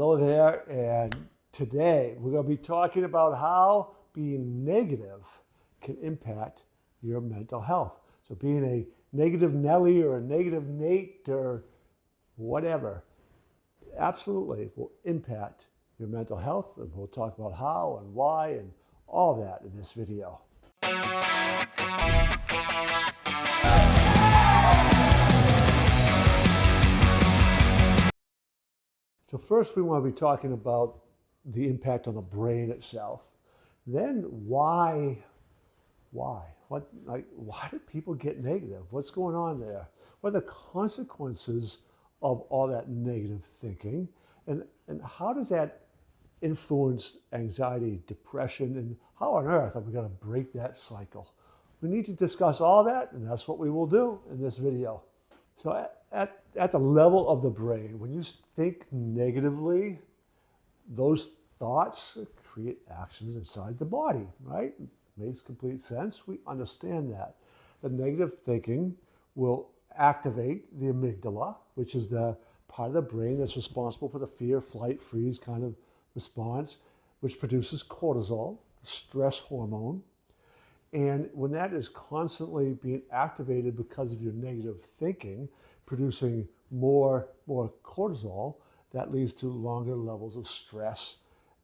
Hello there, and today we're going to be talking about how being negative can impact your mental health. So being a negative Nelly or a negative Nate or whatever absolutely will impact your mental health, and we'll talk about how and why and all that in this video. So first we want to be talking about the impact on the brain itself. Then why? Why do people get negative? What's going on there? What are the consequences of all that negative thinking? And how does that influence anxiety, depression, and how on earth are we going to break that cycle? We need to discuss all that, and that's what we will do in this video. So at the level of the brain, when you think negatively, those thoughts create actions inside the body, right? Makes complete sense. We understand that. The negative thinking will activate the amygdala, which is the part of the brain that's responsible for the fear, flight, freeze kind of response, which produces cortisol, the stress hormone. And when that is constantly being activated because of your negative thinking, producing more cortisol, that leads to longer levels of stress.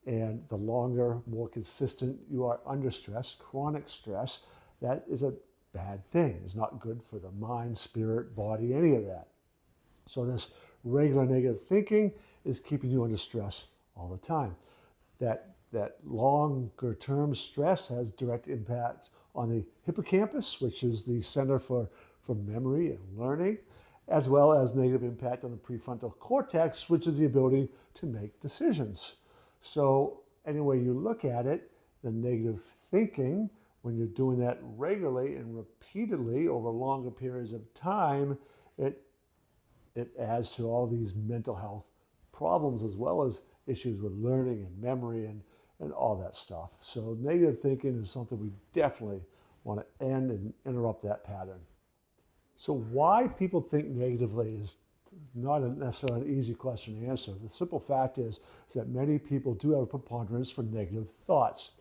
And the longer, more consistent you are under stress, chronic stress, that is a bad thing. It's not good for the mind, spirit, body, any of that. So this regular negative thinking is keeping you under stress all the time. That longer term stress has direct impacts on the hippocampus, which is the center for memory and learning, as well as negative impact on the prefrontal cortex, which is the ability to make decisions. So any way you look at it, the negative thinking, when you're doing that regularly and repeatedly over longer periods of time, it adds to all these mental health problems, as well as issues with learning and memory and all that stuff. So negative thinking is something we definitely want to end and interrupt that pattern. So why people think negatively is not necessarily an easy question to answer. The simple fact is that many people do have a preponderance for negative thoughts.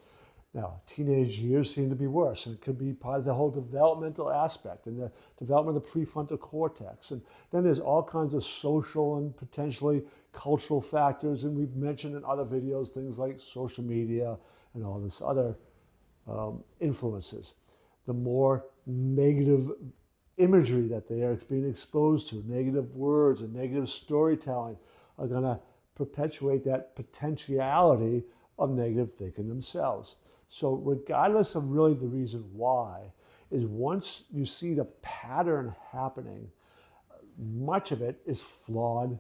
Now, teenage years seem to be worse, and it could be part of the whole developmental aspect and the development of the prefrontal cortex. And then there's all kinds of social and potentially cultural factors, and we've mentioned in other videos things like social media and all this other influences. The more negative imagery that they are being exposed to, negative words and negative storytelling, are going to perpetuate that potentiality of negative thinking themselves. So regardless of really the reason why, is once you see the pattern happening, much of it is flawed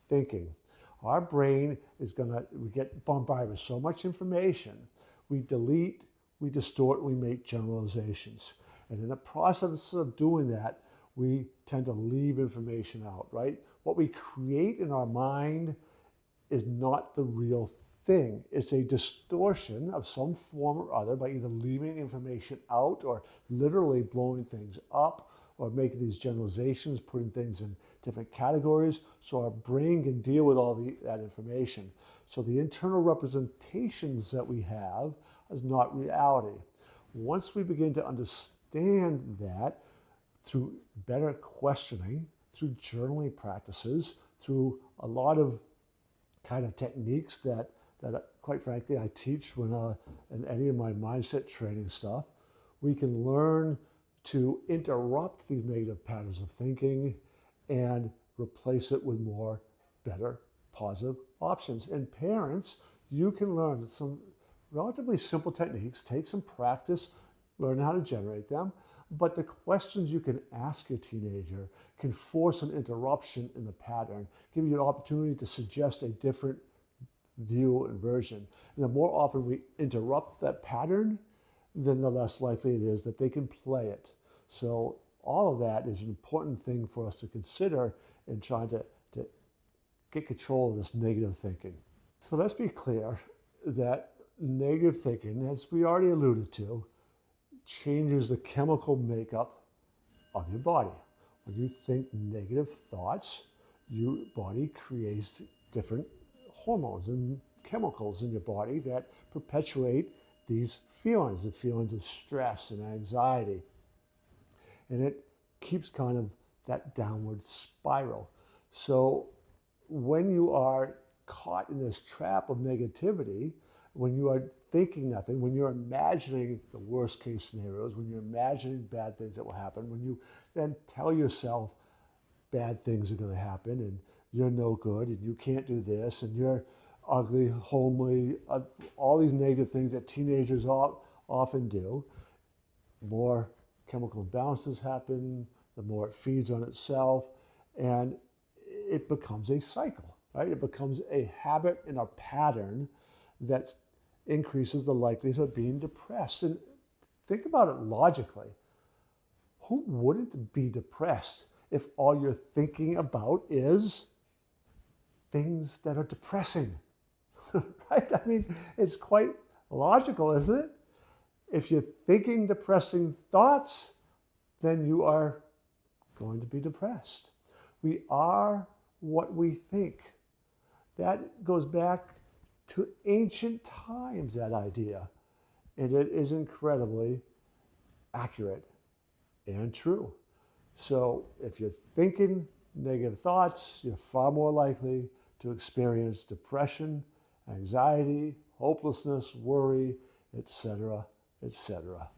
thinking. Our brain is we get bombarded with so much information, we delete, we distort, we make generalizations. And in the process of doing that, we tend to leave information out, right? What we create in our mind is not the real thing. It's a distortion of some form or other by either leaving information out or literally blowing things up or making these generalizations, putting things in different categories so our brain can deal with all that information. So the internal representations that we have is not reality. Once we begin to understand that through better questioning, through journaling practices, through a lot of kind of techniques that quite frankly I teach when in any of my mindset training stuff, we can learn to interrupt these negative patterns of thinking and replace it with more better positive options. And parents, you can learn some relatively simple techniques, take some practice, learn how to generate them, but the questions you can ask your teenager can force an interruption in the pattern, give you an opportunity to suggest a different view and version. And the more often we interrupt that pattern, then the less likely it is that they can play it. So all of that is an important thing for us to consider in trying to get control of this negative thinking. So let's be clear that negative thinking, as we already alluded to, changes the chemical makeup of your body. When you think negative thoughts, your body creates different hormones and chemicals in your body that perpetuate these feelings, the feelings of stress and anxiety. And it keeps kind of that downward spiral. So when you are caught in this trap of negativity, when you are thinking nothing, when you're imagining the worst case scenarios, when you're imagining bad things that will happen, when you then tell yourself bad things are going to happen and you're no good and you can't do this and you're ugly, homely, all these negative things that teenagers often do, more chemical imbalances happen, the more it feeds on itself, and it becomes a cycle, right? It becomes a habit and a pattern that increases the likelihood of being depressed. And think about it logically. Who wouldn't be depressed if all you're thinking about is things that are depressing, right? I mean, it's quite logical, isn't it? If you're thinking depressing thoughts, then you are going to be depressed. We are what we think. That goes back to ancient times, that idea. And it is incredibly accurate and true. So if you're thinking negative thoughts, you're far more likely to experience depression, anxiety, hopelessness, worry, etc., etc.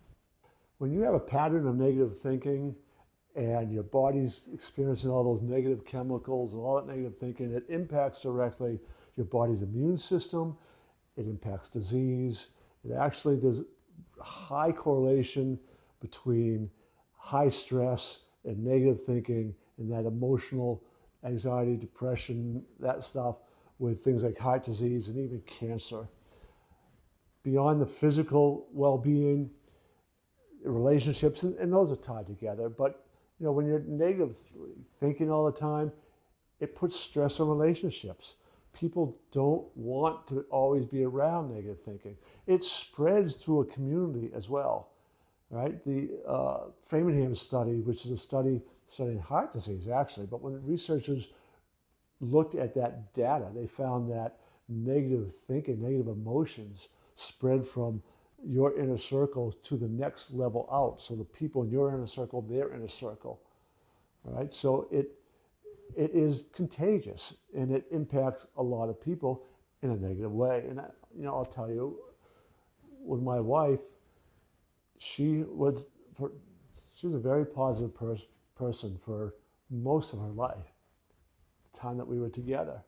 When you have a pattern of negative thinking and your body's experiencing all those negative chemicals and all that negative thinking, it impacts directly your body's immune system. It impacts disease. It actually, there's a high correlation between high stress and negative thinking and that emotional anxiety, depression, that stuff, with things like heart disease and even cancer. Beyond the physical well-being, relationships, and those are tied together. But you know, when you're negative thinking all the time, it puts stress on relationships. People don't want to always be around negative thinking. It spreads through a community as well, right? The Framingham study, which is a study studying heart disease actually, but when researchers looked at that data, they found that negative thinking, negative emotions spread from your inner circle to the next level out. So the people in your inner circle, their inner circle, all right? So it is contagious and it impacts a lot of people in a negative way. And I'll tell you, with my wife, she was a very positive person for most of her life, the time that we were together.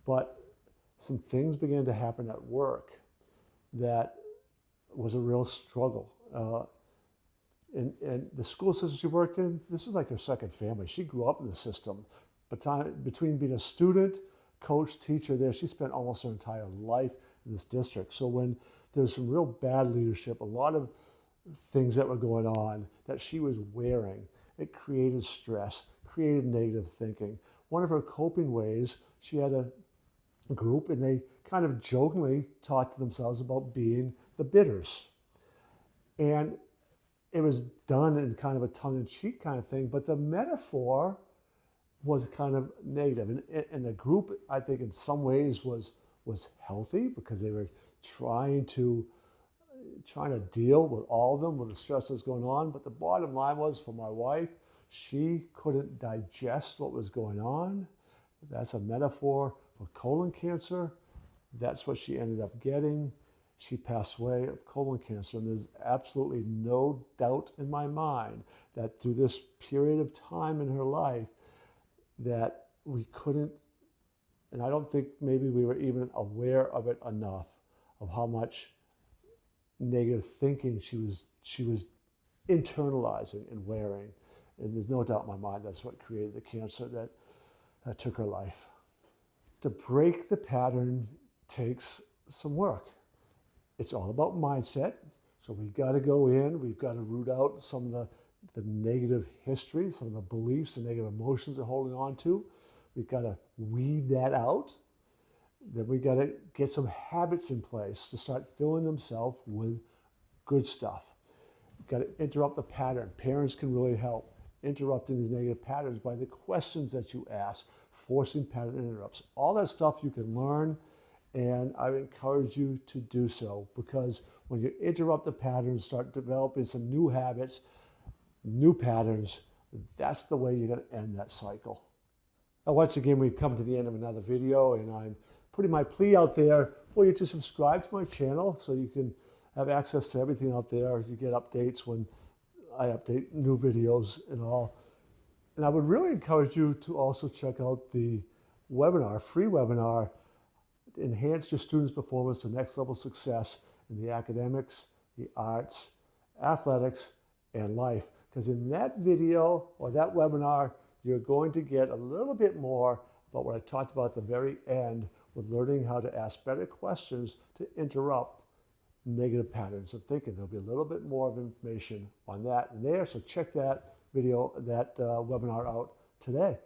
But some things began to happen at work that was a real struggle. And the school system she worked in, this was like her second family. She grew up in the system. But between being a student, coach, teacher there, she spent almost her entire life in this district. So when there's some real bad leadership, a lot of things that were going on that she was wearing, it created stress, created negative thinking. One of her coping ways, she had a group and they kind of jokingly talked to themselves about being the bitters. And it was done in kind of a tongue-in-cheek kind of thing, but the metaphor was kind of negative. And the group, I think, in some ways was healthy because they were trying to deal with all of them, with the stress that's going on. But the bottom line was, for my wife, she couldn't digest what was going on. That's a metaphor for colon cancer. That's what she ended up getting. She passed away of colon cancer. And there's absolutely no doubt in my mind that through this period of time in her life that we couldn't, and I don't think maybe we were even aware of it enough, of how much negative thinking she was internalizing and wearing. And there's no doubt in my mind that's what created the cancer that took her life. To break the pattern takes some work. It's all about mindset. So we've got to go in, we've got to root out some of the negative history, some of the beliefs and negative emotions they're holding on to. We've got to weed that out. Then we got to get some habits in place to start filling themselves with good stuff. We've got to interrupt the pattern. Parents can really help. interrupting these negative patterns by the questions that you ask, forcing pattern interrupts. All that stuff you can learn, and I encourage you to do so, because when you interrupt the patterns, start developing some new habits, new patterns, that's the way you're going to end that cycle. Now, once again, we've come to the end of another video, and I'm putting my plea out there for you to subscribe to my channel so you can have access to everything out there. You get updates when I update new videos and all. And I would really encourage you to also check out the webinar, free webinar, Enhance Your Students' Performance to Next Level Success in the Academics, the Arts, Athletics, and Life. Because in that video or that webinar, you're going to get a little bit more about what I talked about at the very end, with learning how to ask better questions to interrupt negative patterns of thinking. There'll be a little bit more of information on that and there, so check that video, that webinar out today.